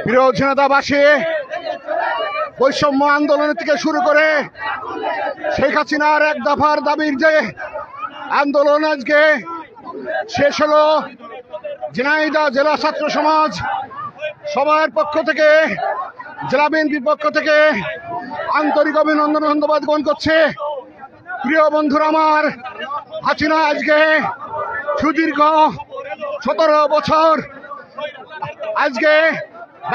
প্রিয় ঝিনাইদহবাসী, বৈষম্য আন্দোলন থেকে শুরু করে শেখ হাসিনার এক দফার দাবির যে আন্দোলন আজকে শেষ হলো, ঝিনাইদহ জেলা ছাত্র সমাজ সবার পক্ষ থেকে, জেলা বিএনপির পক্ষ থেকে আন্তরিক অভিনন্দন ধন্যবাদ জ্ঞাপন করছে। প্রিয় বন্ধুরা আমার, হাসিনা আজকে সুদীর্ঘ 17 বছর আজকে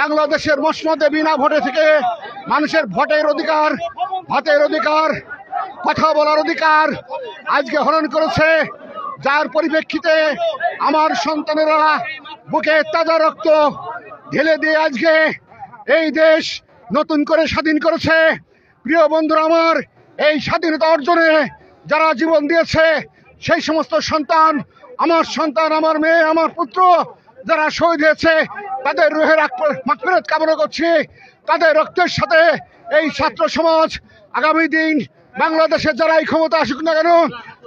বাংলাদেশের মসনদে বিনা ভোটে থেকে মানুষের ভোটের অধিকার, ভাতের অধিকার, কথা বলার অধিকার আজকে হরণ করেছে, যার পরিপ্রেক্ষিতে আমার সন্তানেরা বুকে তাজা রক্ত ঢেলে দিয়ে আজকে এই দেশ নতুন করে স্বাধীন করেছে। প্রিয় বন্ধুরা আমার, এই স্বাধীনতা অর্জনে যারা জীবন দিয়েছে সেই সমস্ত সন্তান, আমার মেয়ে, আমার পুত্র যারা শহীদ হয়েছে, তাদের রুহের মাগফিরাত কামনা করছি। তাদের রক্তের সাথে এই ছাত্র সমাজ আগামী দিন বাংলাদেশে যারাই ক্ষমতা আসুক না কেন,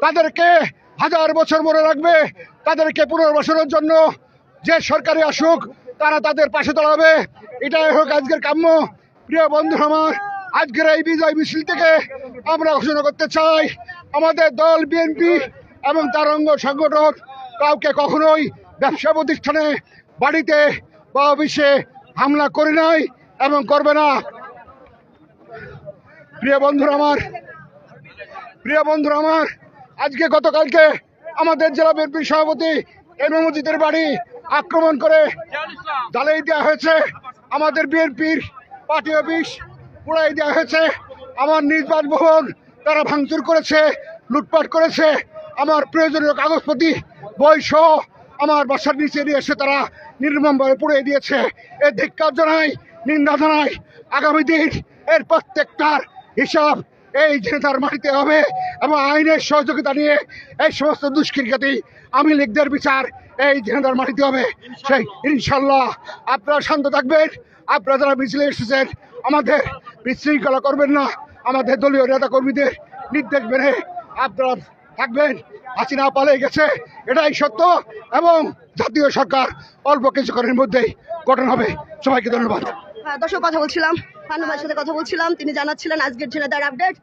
তাদেরকে 1000 বছর মনে রাখবে। তাদেরকে পুনর্বাসনের জন্য যে সরকারি আসুক, তারা তাদের পাশে দাঁড়াবে। এটাই হোক আজকের কাম্য। প্রিয় বন্ধু আমার, আজকের এই বিজয় মিছিল থেকে আমরা ঘোষণা করতে চাই, আমাদের দল বিএনপি এবং তার অঙ্গ সংগঠন কাউকে কখনোই ব্যবসা প্রতিষ্ঠানে, বাড়িতে বা অফিসে হামলা করে নাই এবং করবে না। প্রিয় বন্ধুরা আমার, আজকে গতকালকে আমাদের জেলা বিএনপির সভাপতি এমএ মজিদের বাড়ি আক্রমণ করে জ্বালিয়ে দেওয়া হয়েছে। আমাদের বিএনপির পার্টি অফিস পুড়াই দেওয়া হয়েছে। আমার নিজ বাসভবন তারা ভাঙচুর করেছে, লুটপাট করেছে। আমার প্রয়োজনীয় কাগজপত্র, বই সহ আমার বাসার নিচে নিয়ে এসে তারা নির্মমভাবে পুড়িয়ে দিয়েছে। এর ধিক্কার জানাই, নিন্দা জানাই। আগামী দিন এর প্রত্যেকটার হিসাব এই জেতার মাটিতে হবে এবং আইনের সহযোগিতা নিয়ে এই সমস্ত দুষ্কৃতী আওয়ামী লীগদের বিচার এই জেতার মাটিতে হবে। সেই ইনশাল্লাহ আপনারা শান্ত থাকবেন। আপনারা যারা মিছিলে এসেছেন, আমাদের বিশৃঙ্খলা করবেন না। আমাদের দলীয় নেতা কর্মীদের নির্দেশ মেনে আপনারা থাকবেন। হাসিনা পালিয়ে গেছে, এটাই সত্য, এবং জাতীয় সরকার অল্প কিছুক্ষণের মধ্যেই গঠন হবে। সবাইকে ধন্যবাদ। দর্শক, কথা বলছিলাম, সাথে কথা বলছিলাম, তিনি জানাচ্ছিলেন আজকের ঝিনাইদহের আপডেট।